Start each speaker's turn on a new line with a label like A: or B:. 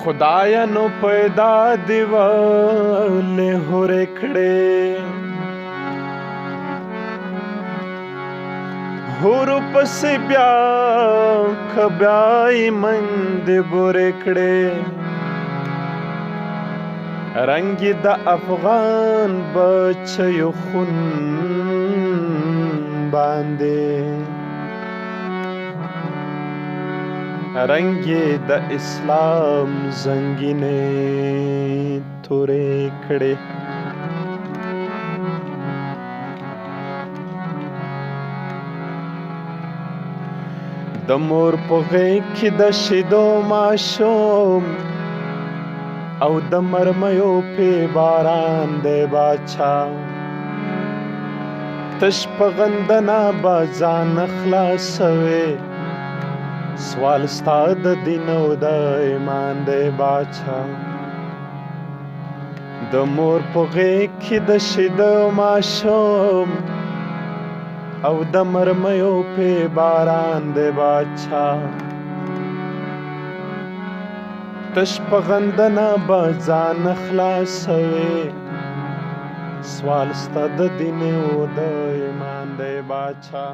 A: خدایا نو پیدا دی ولې هورې کړې هورو پسې بیا که بیا یې مندې بورې کړې رنګ د افغان بچیو خون باندې رنگ د اسلام زنګینې تورې کړې د مور په غېږ کې د شیدو ماشوم او د مرمیو پې باران دی باچا تش په غندنه به ځان خلاصوې سوال ستا د دین او د ایمان دی باچا د مور په غېږ کې د شیدو ماشوم او د مرمیو پې باران دی باچا تش په غندنه به ځان خلاصوې سوال ستا د دین او د ایمان دی باچا